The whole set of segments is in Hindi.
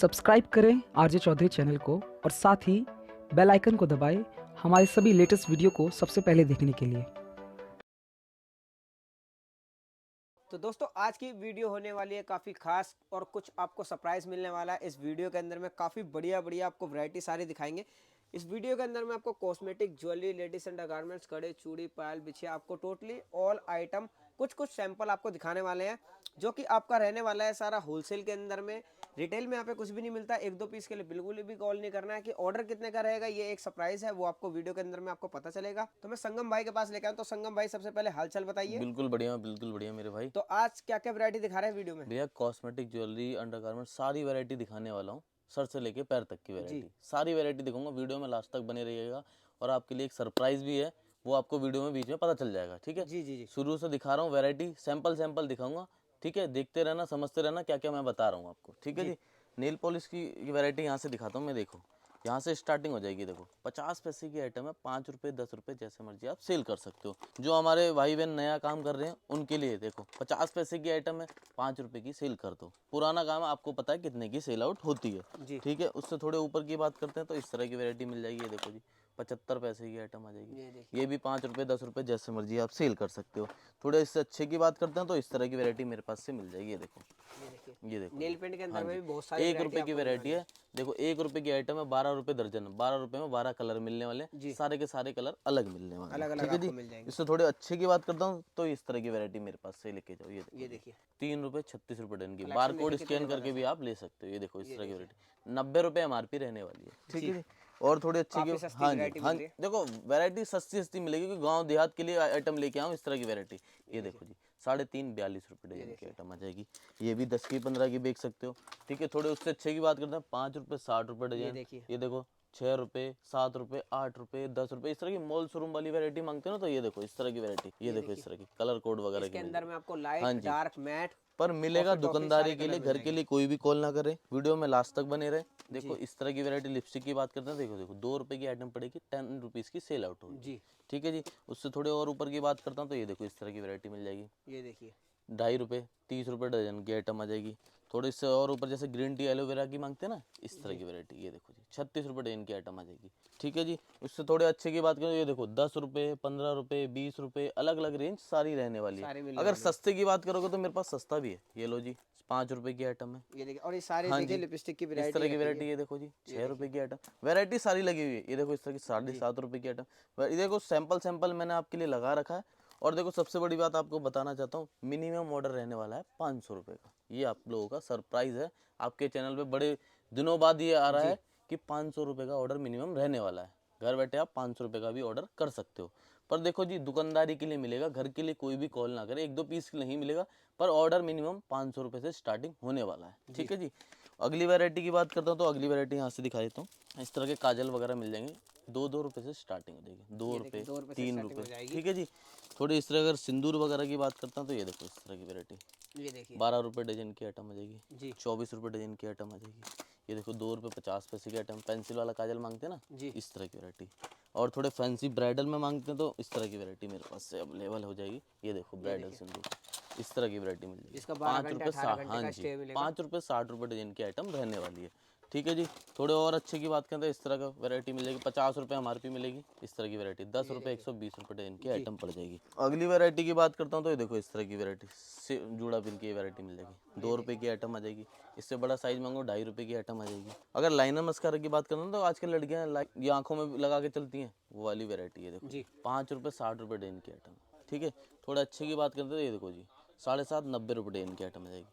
सब्सक्राइब करें आरजे चौधरी चैनल को और साथ ही बेल आइकन को दबाएं हमारे सभी लेटेस्ट वीडियो को सबसे पहले देखने के लिए। तो दोस्तों आज की वीडियो होने वाली है काफ़ी खास और कुछ आपको सरप्राइज मिलने वाला है। इस वीडियो के अंदर में काफ़ी बढ़िया बढ़िया आपको वैरायटी सारी दिखाएंगे। इस वीडियो के अंदर में आपको cosmetic, jewellery, ladies under garments, कड़े, चूड़ी, पायल, बिछिया, आपको टोटली ऑल आइटम कुछ सैंपल आपको दिखाने वाले हैं, जो कि आपका रहने वाला है सारा होलसेल के अंदर में। रिटेल में यहाँ पे कुछ भी नहीं मिलता। एक दो पीस के लिए बिल्कुल भी कॉल नहीं करना है कि ऑर्डर कितने का रहेगा, ये एक सरप्राइज है, वो आपको वीडियो के अंदर में आपको पता चलेगा। तो मैं संगम भाई के पास लेकर आऊँ। तो संगम भाई सबसे पहले हालचाल बताइए। बिल्कुल बढ़िया मेरे भाई। तो आज क्या क्या वैरायटी दिखा रहे हैं वीडियो में? भैया कॉस्मेटिक, ज्वेलरी, अंडरगारमेंट सारी वैरायटी दिखाने वाला हूँ। सर से लेके पैर तक की जी वैरायटी, सारी वैरायटी दिखाऊंगा। वीडियो में लास्ट तक बने रहिएगा और आपके लिए एक सरप्राइज भी है, वो आपको वीडियो में बीच में पता चल जाएगा। ठीक है, जी जी जी शुरू से दिखा रहा हूँ वैरायटी, सैंपल दिखाऊंगा। ठीक है, देखते रहना, समझते रहना क्या क्या मैं बता रहा हूँ आपको। ठीक है जी जी। नेल पॉलिश की वैरायटी यहाँ से दिखाता हूँ मैं। देखो यहाँ से स्टार्टिंग हो जाएगी। देखो 50 पैसे की आइटम है, 5 रुपये 10 रुपये जैसे मर्जी आप सेल कर सकते हो। जो हमारे भाई बहन नया काम कर रहे हैं उनके लिए देखो 50 पैसे की आइटम है, 5 रुपये की सेल कर दो। पुराना काम आपको पता है कितने की सेल आउट होती है। जी। ठीक है, उससे थोड़े ऊपर की बात करते हैं तो इस तरह की वैरायटी मिल जाएगी। ये देखो जी 75 पैसे की आइटम आ जाएगी। ये देखिए, ये भी 5 रुपये 10 रुपये जैसे मर्जी आप सेल कर सकते हो। थोड़े इससे अच्छे की बात करते हैं तो इस तरह की वैरायटी मेरे पास से मिल जाएगी। ये देखो, ये देखिए ये देखो नेल जी। पेंट के हाँ अंदर में जी, भी बहुत सारी 1 वैरायटी रुपये की आपको मिलने वैरायटी वाली है। है। देखो 1 रुपये की आइटम है, 12 रुपये दर्जन, 12 रुपये में 12 कलर मिलने वाले हैं। जी, सारे के सारे कलर अलग मिलने वाले अलग हैं। अलग ठीक है आपको जी। मिल जाएंगे। इससे थोड़े अच्छे की बात करता हूँ तो इस तरह की वैरायटी मेरे पास से लेके जाओ। ये देखो ये जी, देखिए 3 रुपये 36 रुपये डन की, बार कलेक्शन देखिए कोड कितने स्कैन करके भी जबरदस्त आप ले सकते हो। ये देखो है। इस ये तरह की देखिए वैरायटी 90 रुपये MRP रहने वाली है। ठीक जी, है जी। और थोड़ी अच्छी की, काफी सस्ती हाँ जी वैरायटी हाँ मिल जी। रही है। देखो वैरायटी सस्ती मिलेगी क्योंकि गाँव देहात के लिए आइटम लेके आऊँ इस तरह की वैरायटी। ये ये देखिए, देखो जी 3.5 42 रुपये ये डजन की देखिए, आइटम आ जाएगी। ये भी 10 की 15 की बेच सकते हो। ठीक है, थोड़े उससे अच्छे की बात करते हैं 5 रुपये 60 रुपये ये डजन। देखिए, ये देखो 6 रुपये 7 रुपये 8 रुपये 10 रुपये, इस तरह की मॉल शोरूम वाली वैरायटी मांगते हो ना तो ये देखो इस तरह की वैरायटी। ये ये देखो इस देखिए। तरह की कलर कोड वगैरह की इसके मिल अंदर में जाएगी। आपको हाँ लाइट, जी, डार्क, मैट, पर मिलेगा कॉफी टॉफी सारे दुकानदारी के कलर लिए, मिल घर के जाएंगे। लिए कोई भी कॉल ना करे। वीडियो में लास्ट तक बने रहे। देखो जी इस तरह की वैरायटी। लिपस्टिक की बात करते हैं, देखो देखो 2 रुपये की आइटम पड़ेगी, 10 रुपीज़ की सेल आउट होगी। जी, ठीक है जी। उससे थोड़े और ऊपर की बात करता हूँ तो ये देखो इस तरह की वैरायटी मिल जाएगी। ये देखिए, 2.5 रुपये 30 रुपये डजन की आइटम आ जाएगी। थोड़े इससे और ऊपर जैसे ग्रीन टी एलोवेरा की मांगते हैं ना, इस तरह जी, की वैरायटी। ये देखो जी 36 रुपये डजन की आइटम आ जाएगी। ठीक है जी। उससे थोड़े अच्छे की बात करें तो ये देखो 10 रुपये 15 रुपये 20 रुपये अलग अलग रेंज सारी रहने वाली है। सारे मिलने अगर वाली है। सस्ते की बात करोगे तो मेरे पास सस्ता भी है। ये लो जी 5 रुपये की आइटम है। ये देखिए, और ये सारे हाँ देखिए जी, लिपस्टिक की इस वैरायटी तरह की रखी हुई वैरायटी। है। ये देखो जी ये 6 रुपये देखिए की आइटम, वैरायटी सारी लगी हुई है। ये देखो इस तरह की साढ़े जी, सात रुपये की आइटम। ये देखो सैंपल मैंने आपके लिए लगा रखा है। और देखो सबसे बड़ी बात आपको बताना चाहता हूँ, मिनिमम ऑर्डर रहने वाला है 500 रुपये का। ये आप लोगों का सरप्राइज है। आपके चैनल पे बड़े दिनों बाद ये आ रहा जी है कि 500 रुपये का ऑर्डर मिनिमम रहने वाला है। घर बैठे आप 500 रुपये का भी ऑर्डर कर सकते हो। पर देखो जी दुकानदारी के लिए मिलेगा, घर के लिए कोई भी कॉल ना करे। 1 2 पीस के लिए नहीं मिलेगा, पर ऑर्डर मिनिमम 500 रुपये से स्टार्टिंग होने वाला है। जी, ठीक है जी। अगली वैरायटी की बात करता हूँ तो अगली वैरायटी यहाँ से दिखा देता हूँ। इस तरह के काजल वगैरह मिल जाएंगे। 2 रुपये से स्टार्टिंग हो जाएगी। 2 ये देखिए रुपये 2 रुपये से 3 स्टार्टिंग हो रुपये जाएगी। ठीक है जी। थोड़ी इस तरह अगर सिंदूर वगैरह की बात करता हूँ तो ये देखो इस तरह की वैरायटी। ये देखिए 12 रुपये डजन की आइटम आ जाएगी। जी 24 रुपये डजन की आइटम आ जाएगी। ये देखो 2 रुपये 50 पैसे की आइटम, पेंसिल वाला काजल मांगते हैं ना, जी, इस तरह की वैरायटी। और थोड़े फैंसी ब्राइडल में मांगते हैं तो इस तरह की वैरायटी मेरे पास से अवेलेबल हो जाएगी। ये देखो ये ब्राइडल देखिए सिंदूर, इस तरह की वैरायटी मिल जाएगी। जिसका 12 पाँच घंटे रुपये 18 घंटे हाँ का जी, स्टे मिलेगा। 5 रुपये 60 रुपये डजन की आइटम रहने वाली है। ठीक है जी। थोड़े और अच्छे की बात करें तो इस तरह का वैरायटी मिल जाएगी। 50 रुपये MRP मिलेगी इस तरह की वैरायटी। 10 ये रुपये देखिए 120 रुपये डजन की जी, आइटम पड़ जाएगी। अगली वैरायटी की बात करता हूँ तो ये देखो इस तरह की वैरायटी से जूड़ा पिन की वैरायटी मिल जाएगी। ये 2 रुपये देखिए की आइटम आ जाएगी। इससे बड़ा साइज मांगो 2.5 रुपये की आइटम आ जाएगी। अगर लाइनर मस्कारा की बात करें तो आजकल लड़कियां ये आंखों में लगा के चलती हैं, वो वाली वैरायटी है। देखो जी जी, 5 रुपये 60 रुपये डजन की आइटम। ठीक है। थोड़ा अच्छे की बात करते हैं तो ये देखो जी 7.5 90 रुपये डजन की आइटम आ जाएगी।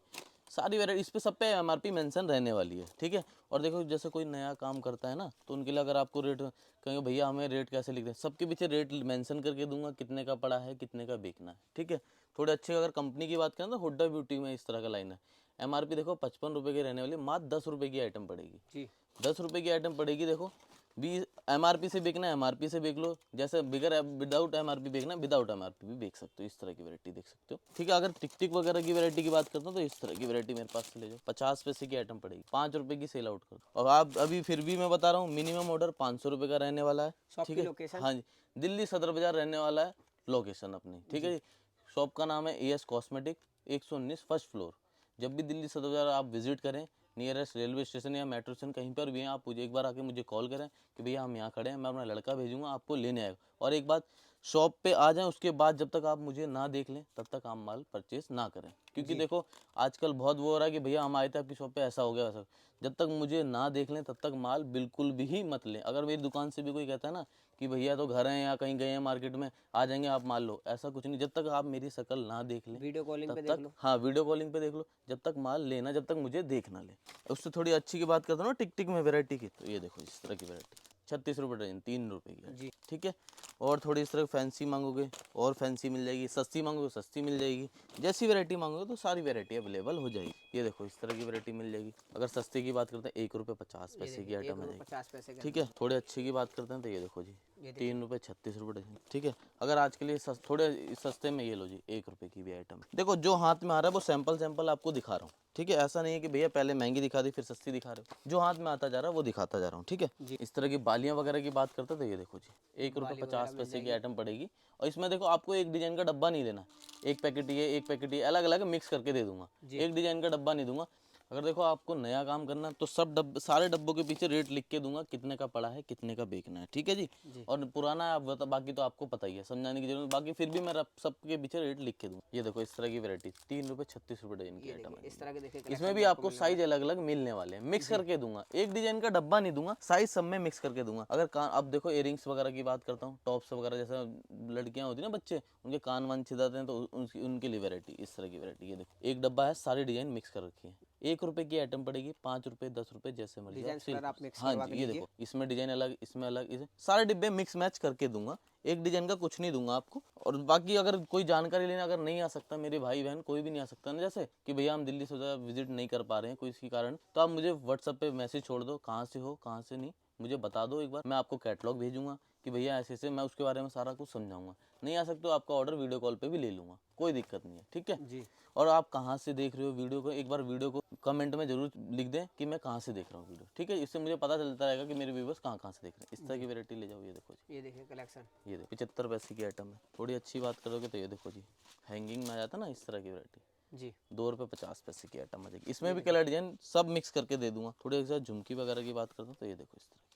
सारी वैरायटी इस पे सब पे MRP मेंशन रहने वाली है। ठीक है। और देखो जैसे कोई नया काम करता है ना तो उनके लिए अगर आपको रेट कहेंगे भैया हमें रेट कैसे लिख दें, सबके पीछे रेट मेंशन करके दूंगा, कितने का पड़ा है कितने का बेचना है। ठीक है। थोड़े अच्छे अगर कंपनी की बात करें तो हुड्डा ब्यूटी में इस तरह का लाइन है। MRP देखो 55 रुपये की रहने वाली, मात्र 10 रुपये की आइटम पड़ेगी। जी, 10 रुपये की आइटम पड़ेगी। देखो 20 MRP से बेचना है MRP से बेच लो, जैसे बिगर विदाउट MRP बेचना है विदाउट MRP भी बेच सकते हो। इस तरह की वैरायटी देख सकते हो। ठीक है। अगर टिक टिक वगैरह की वैरायटी की बात करता हूँ तो इस तरह की वैरायटी मेरे पास से ले जाओ। 50 पैसे की आइटम पड़ेगी, 5 रुपये की सेल आउट कर दो। और आप अभी फिर भी मैं बता रहा हूँ मिनिमम ऑर्डर 500 रुपये का रहने वाला है। शॉप ठीक की है। लोकेशन हाँ जी, दिल्ली सदर बाजार रहने वाला है लोकेशन अपनी। ठीक है जी, जी। शॉप का नाम है AS कॉस्मेटिक 119 फर्स्ट फ्लोर। जब भी दिल्ली सदर बाजार आप विजिट करें, नियरेस्ट रेलवे स्टेशन या मेट्रो स्टेशन कहीं पर भी हैं, आप मुझे एक बार आके मुझे कॉल करें कि भैया हम यहाँ खड़े हैं, मैं अपना लड़का भेजूंगा, आपको लेने आएगा। और एक बात, शॉप पे आ जाएं, उसके बाद जब तक आप मुझे ना देख लें तब तक आप माल परचेस ना करें, क्योंकि देखो आजकल बहुत वो हो रहा है कि भैया हम आए थे आपकी शॉप पे, ऐसा हो गया वैसा। जब तक मुझे ना देख लें तब तक माल बिल्कुल भी मत लें। अगर मेरी दुकान से भी कोई कहता है ना कि भैया तो घर हैं या कहीं गए हैं मार्केट में, आ जाएंगे आप माल लो, ऐसा कुछ नहीं। जब तक आप मेरी शक्ल ना देख लें वीडियो कॉलिंग पे तब देख तक, लो। हाँ वीडियो कॉलिंग पे देख लो, जब तक माल लेना, जब तक मुझे देख ना ले। उससे थोड़ी अच्छी की बात करता हूँ ना, टिक टिक में वैरायटी की, तो ये देखो इस तरह की वैरायटी 36 रुपये डजन, 3 रुपये की जी। है, ठीक है। और थोड़ी इस तरह फैंसी मांगोगे और फैंसी मिल जाएगी, सस्ती मांगोगे सस्ती मिल जाएगी, जैसी वैरायटी मांगोगे तो सारी वैरायटी अवेलेबल हो जाएगी। ये देखो इस तरह की वैरायटी मिल जाएगी। अगर सस्ते की बात करते हैं 1 रुपये 50 पैसे की आइटम है, 1 रुपये 50 पैसे के ठीक है। थोड़े अच्छे की बात करते हैं तो ये देखो जी, ये देखिए। 3 रुपये 36 रुपये डजन, ठीक है। अगर आज के लिए थोड़े सस्ते में, ये लो जी 1 रुपये की भी आइटम। देखो जो हाथ में आ रहा है वो सैंपल आपको दिखा रहा हूँ, ठीक है। ऐसा नहीं है कि भैया पहले महंगी दिखा दी फिर सस्ती दिखा रहे हो, जो हाथ में आता जा रहा है वो दिखाता जा रहा हूँ, ठीक है। इस तरह की बालियाँ वगैरह की बात करते हैं तो ये देखो जी, 1 रुपये 50 पैसे की आइटम पड़ेगी। और इसमें देखो आपको एक डिजाइन का डब्बा नहीं देना, एक पैकेट ये एक पैकेट ये, अलग अलग मिक्स करके दे दूंगा, एक डिजाइन का डब्बा नहीं दूंगा। अगर देखो आपको नया काम करना तो सारे डब्बों के पीछे रेट लिख के दूंगा, कितने का पड़ा है कितने का बेचना है, ठीक है जी। और पुराना है आप बाकी तो आपको पता ही है, समझाने की जरूरत, बाकी फिर भी मैं सबके पीछे रेट लिख के दूंगा। ये देखो इस तरह की वैरायटी 3 रुपये 36 रुपये डजन की आइटम है। इस तरह के देखिए इसमें भी आपको साइज अलग अलग मिलने वाले हैं, मिक्स करके दूंगा, एक डिजाइन का डब्बा नहीं दूंगा, साइज सब में मिक्स करके दूंगा। अगर कान, अब देखो इयरिंग्स वगैरह की बात करता हूँ, टॉप्स वगैरह, जैसे लड़कियां होती है ना, बच्चे उनके कान वान छिदाते हैं, तो उनके लिए वैरायटी, इस तरह की वैरायटी। ये देखो एक डब्बा है, सारी डिजाइन मिक्स कर रखी है। 1 रुपए की आइटम पड़ेगी, 5 रुपए 10 रुपए जैसे मर्जी डिजाइन आप सेल कलर आप मिक्स हाँ करवा जी, के ये दीजिए। देखो इसमें डिजाइन अलग, इसमें अलग, इसे सारे डिब्बे मिक्स मैच करके दूंगा, एक डिजाइन का कुछ नहीं दूंगा आपको। और बाकी अगर कोई जानकारी लेना अगर नहीं आ सकता, मेरे भाई बहन कोई भी नहीं आ सकता ना, जैसे कि भैया हम दिल्ली से विजिट नहीं कर पा रहे हैं कोई इसी कारण, तो आप मुझे व्हाट्सएप पे मैसेज छोड़ दो, कहाँ से हो कहाँ से नहीं, मुझे बता दो एक बार, मैं आपको कैटलॉग भेजूंगा कि भैया ऐसे ऐसे, मैं उसके बारे में सारा कुछ समझाऊंगा। नहीं आ सकते तो आपका ऑर्डर वीडियो कॉल पे भी ले लूंगा, कोई दिक्कत नहीं है, ठीक है जी। और आप कहाँ से देख रहे हो वीडियो को, एक बार वीडियो को कमेंट में जरूर लिख दें कि मैं कहाँ से देख रहा हूँ वीडियो, ठीक है। इससे मुझे पता चलता रहेगा कि मेरे व्यूवर्स कहाँ कहाँ से देख रहे हैं। इस तरह की वैरायटी ले जाओ, ये देखो जी, ये देखिए कलेक्शन, ये देखो 75 पैसे की आइटम है। थोड़ी अच्छी बात करोगे तो ये देखो जी, हैंगिंग में आ जाता है ना, इस तरह की वैरायटी, जी। 2 रुपये 50 पैसे की आइटम आ जाएगी। इसमें भी कलर डिजाइन सब मिक्स करके दे दूंगा। थोड़ी एक साथ झुमकी वगैरह की बात करता हूँ तो ये देखो इस तरह की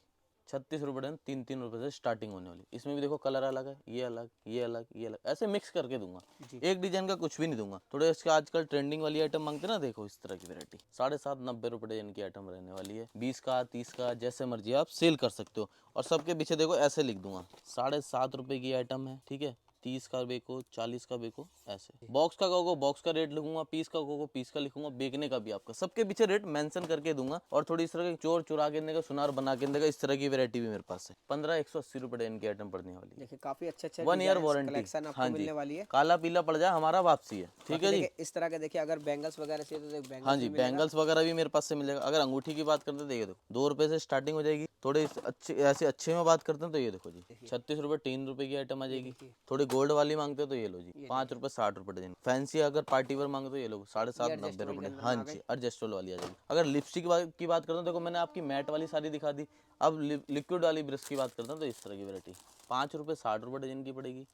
36 रुपये डन, 3 रुपये से स्टार्टिंग होने वाली। इसमें भी देखो कलर अलग है, ये अलग ये अलग ये अलग, ऐसे मिक्स करके दूंगा, एक डिजाइन का कुछ भी नहीं दूंगा। थोड़े इसके आजकल ट्रेंडिंग वाली आइटम मांगते ना, देखो इस तरह की वैरायटी 7.5 90 रुपये डजन की आइटम रहने वाली है। 20 का 30 का जैसे मर्जी आप सेल कर सकते हो। और सबके पीछे देखो ऐसे लिख दूंगा, 7.5 रुपये की आइटम है, ठीक है। 30 का बेको 40 का बेको, ऐसे बॉक्स का कहोगे बॉक्स का रेट लिखूंगा, पीस का कहोगे पीस का लिखूंगा, बेचने का भी आपका, सबके पीछे रेट मेंशन करके दूंगा। और थोड़ी इस तरह की चोर चुरा के देगा, सुनार बना के देगा, इस तरह की वैरायटी भी मेरे पास है। 15 180 रुपये डजन की आइटम पड़ने वाली है। देखिए काफी अच्छे अच्छे 1 ईयर डिजाइन वारंटी, कलेक्शन आपको हाँ जी, मिलने वाली है। काला पीला पड़ जाए हमारा वापसी है, ठीक बाकी है जी। देखिए इस तरह के देखिए, अगर बैंगल्स वगैरह चाहिए तो देखिए बैंगल्स हाँ जी, भी मिलेगा। बैंगल्स वगैरह भी मेरे पास से मिलेगा। अगर अंगूठी की बात करते हैं तो ये देखो 2 रुपये से स्टार्टिंग हो जाएगी। थोड़े अच्छे ऐसे अच्छे में बात करते हैं तो ये देखो जी, 36 रुपये 3 रुपये की आइटम आ जाएगी। थोड़ी गोल्ड वाली मांगते हो तो ये लो जी, 5 रुपये 60 रुपये डजन। फैंसी अगर पार्टी वेयर मांगो तो ये लो 7.5 90 रुपये। हाँ जी, एडजस्टेबल वाली आ जाएगी। अगर लिपस्टिक की बात करता हूँ, देखो मैंने आपकी मैट वाली सारी दिखा दी, अब लिक्विड वाली ब्रश की बात करता हूँ तो इस तरह की वैरायटी 5 रुपये 60 रुपये डजन की पड़ेगी।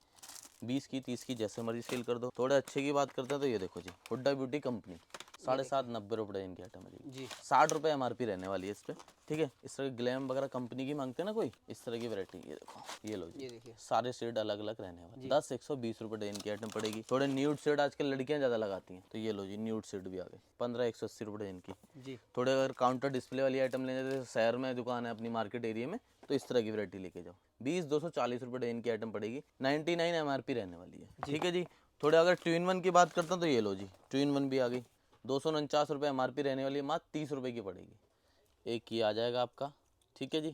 20 की 30 की जैसे मर्जी सेल कर दो। थोड़े अच्छे की बात करते हैं तो ये देखो जी, हुड्डा ब्यूटी कंपनी 7.5 90 रुपये डजन की आइटम है जी। 60 रुपये MRP रहने वाली है इस पर, ठीक है। इस तरह ग्लैम वगैरह कंपनी की मांगते हैं ना कोई, इस तरह की वैरायटी, ये देखो ये लो जी, ये देखिए सारे शेड अलग अलग रहने वाले। 10 120 रुपये डजन की आइटम पड़ेगी। थोड़े न्यूड शेड आजकल लड़कियां ज्यादा लगाती हैं तो ये लो जी, न्यूड शेड भी आ गए 15 180 रुपये डजन की जी। थोड़े अगर काउंटर डिस्प्ले वाली आइटम लेने जैसे शहर में दुकान है अपनी मार्केट एरिया में, तो इस तरह की वैरायटी लेके जाओ। 20 240 रुपये डजन की आइटम पड़ेगी। 99 MRP रहने वाली है, ठीक है जी। थोड़े अगर ट्विन वन की बात करता हूँ तो ये लो जी, ट्विन वन भी आ गई। 249 रुपये MRP रहने वाली है, मात्र 30 रुपये की पड़ेगी। एक ये आ जाएगा आपका, ठीक है जी,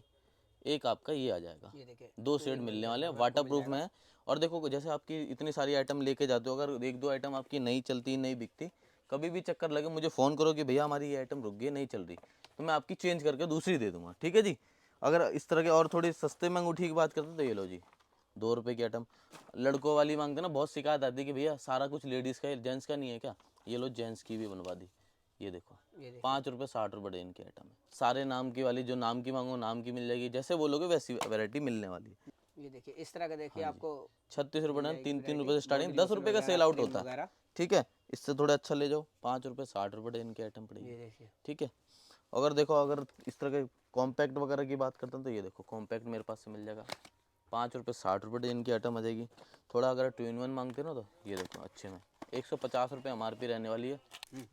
एक आपका ये आ जाएगा। ये देखिए 2 शेड मिलने वाले हैं, वाटर प्रूफ में है। और देखो जैसे आपकी इतनी सारी आइटम लेके जाते हो, अगर 1 2 आइटम आपकी नहीं चलती नहीं बिकती, कभी भी चक्कर लगे मुझे फ़ोन करो कि भैया हमारी ये आइटम रुक गई नहीं चल रही, तो मैं आपकी चेंज करके दूसरी दे दूंगा, ठीक है जी। अगर इस तरह के और थोड़ी सस्ते में अंगूठी की बात करते हैं तो ये लो जी, 2 रुपये की आइटम। लड़कों वाली मांगते ना, बहुत शिकायत आती है कि भैया सारा कुछ लेडीज़ का है, जेंट्स का नहीं है क्या, ये लो जेंट्स की भी बनवा दी। ये देखो 5 रुपये 60 रुपये डजन की आइटम है। सारे नाम की वाली, जो नाम की मांगो नाम की मिल जाएगी, जैसे बोलोगे वैसी वैरायटी मिलने वाली है। ये देखिए इस तरह का देखिए आपको 36 रुपये डन, 3 रुपये से स्टार्टिंग, 10 रुपये का सेल आउट होता है, ठीक है। इससे थोड़ा अच्छा ले जाओ, 5 रुपये 60 रुपये इनके आइटम पड़ेगी। ये देखिए, ठीक है। अगर देखो, अगर इस तरह के कॉम्पैक्ट वगैरह की बात करता हूँ तो ये देखो कॉम्पैक्ट मेरे पास से मिल जाएगा, 5 रुपये 60 रुपये इनकी आइटम आ जाएगी। थोड़ा अगर 2 in 1 मांगते हो ना तो ये देखो अच्छे में 150 रुपये MRP रहने वाली है।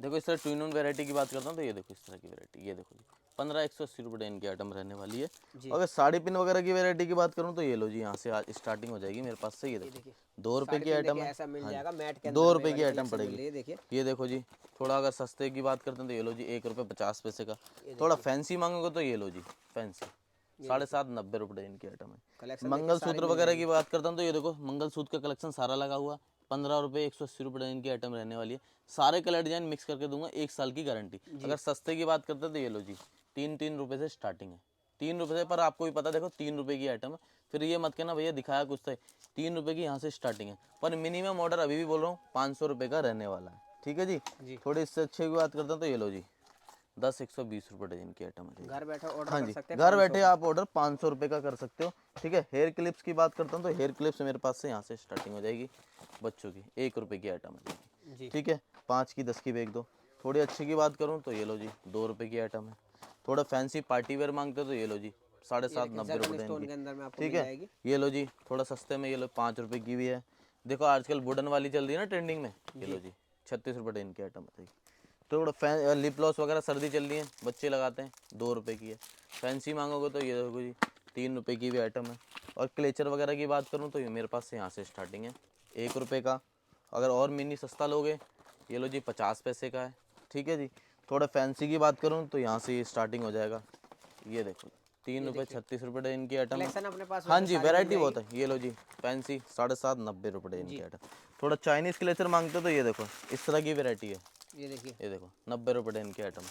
देखो इस तरह 2 in 1 वैरायटी की बात करता हूँ तो ये देखो इस तरह की वैरायटी, ये देखो जी 15 180 रुपये इनकी आइटम रहने वाली है। जी। अगर साड़ी पिन वगैरह की वैरायटी की बात करूँ तो ये लो जी, यहाँ से आज स्टार्टिंग हो जाएगी मेरे पास से। ये ये देखो देखिए, 2 रुपये साड़ी की पिन आइटम देखिए है। ऐसा मिल हाँ जाएगा मैट के जी, अंदर 2 में रुपये की वाली आइटम कलेक्शन मिल पड़ेगी। रही है, देखिए। ये देखो जी, थोड़ा अगर सस्ते की बात करते हैं तो ये लो जी 1 रुपये 50 पैसे का। थोड़ा फैंसी मांगोगे तो ये लो जी फैंसी 7.5 90 रुपये इनकी आइटम है। कलेक्शन देखिए सारी मंगलसूत्र मिल वगैरह जाएगी। की बात करता हूँ तो ये देखो मंगलसूत्र का कलेक्शन सारा लगा हुआ, 15 रुपये 180 रुपये इनकी आइटम रहने वाली है। सारे कलर डिजाइन मिक्स करके दूंगा, 1 साल की गारंटी। अगर सस्ते की बात करते हैं तो ये लो जी 3 रुपये से स्टार्टिंग है, 3 रुपये से। पर आपको भी पता, देखो 3 रुपये की आइटम है, फिर ये मत कहना भैया दिखाया कुछ था। 3 रुपये की यहाँ से स्टार्टिंग है, पर मिनिमम ऑर्डर अभी भी बोल रहा हूँ 500 रुपये का रहने वाला है। ठीक है जी। जी। थोड़ी इससे अच्छे की बात करता हूँ तो ये लो जी 10 120 रुपये डजन की आइटम है। घर बैठे ऑर्डर हाँ कर जी, सकते हैं घर 500 बैठे का। आप ऑर्डर 500 रुपये का कर सकते हो। ठीक है। हेयर क्लिप्स की बात करता हूँ तो हेयर क्लिप्स मेरे पास से यहाँ से स्टार्टिंग हो जाएगी बच्चों की, 1 रुपये की आइटम है। जी। ठीक है। 5 की 10 की बेच दो। थोड़ी अच्छी की बात करूँ तो ये लो जी 2 रुपये की आइटम है। थोड़ा फैंसी पार्टी वेयर मांगते हो तो ये लो जी 7.5 90 जर्मन रुपये स्टोन इनकी। के अंदर में आपको ठीक मिल है। जाएगी। ये लो जी थोड़ा सस्ते में, ये लो 5 रुपये की भी है। देखो आजकल वुडन वाली चल रही है ना ट्रेंडिंग में, ये लो जी 36 रुपये इनकी आइटम है। थोड़ा लिप ग्लॉस वगैरह सर्दी चल रही है, बच्चे लगाते हैं, 2 रुपये की है। फैंसी मांगोगे तो ये देखो जी 3 रुपये की भी आइटम है। और क्लेचर वगैरह की बात करूँ तो ये मेरे पास से यहाँ से स्टार्टिंग है 1 रुपये का। अगर और मिनी सस्ता लोगे ये लो जी 50 पैसे का है। ठीक है जी। थोड़ा फैंसी की बात करूँ तो यहाँ से ये स्टार्टिंग हो जाएगा, ये देखो 3 रुपये 36 रुपये इनकी आइटम है। कलेक्शन अपने पास हाँ वैसे जी, सारी मिल वैरायटी बहुत जाएगी। है। ये लो जी फैंसी 7.5 90 रुपये इनकी आइटम। थोड़ा चाइनीज़ क्लेचर मांगते हो तो ये देखो इस तरह की वैरायटी है, ये देखिए, ये देखो 90 रुपये इनकी आइटम।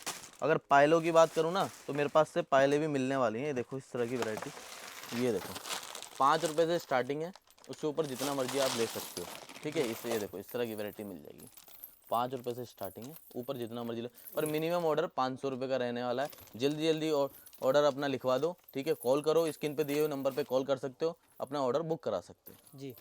अगर पायलों की बात करूँ ना तो मेरे पास से पायलें भी मिलने वाली हैं। ये देखो इस तरह की वैरायटी, ये देखो 5 रुपये से स्टार्टिंग है, उसके ऊपर जितना मर्जी आप ले सकते हो। ठीक है। इससे ये देखो इस तरह की वैरायटी मिल जाएगी, 5 रुपये से स्टार्टिंग है, ऊपर जितना मर्जी लो। पर मिनिमम ऑर्डर 500 रुपये का रहने वाला है। जल्दी जल्दी ऑर्डर अपना लिखवा दो। ठीक है। कॉल करो, स्क्रीन पे दिए हुए नंबर पे कॉल कर सकते हो, अपना ऑर्डर बुक करा सकते हो। जी।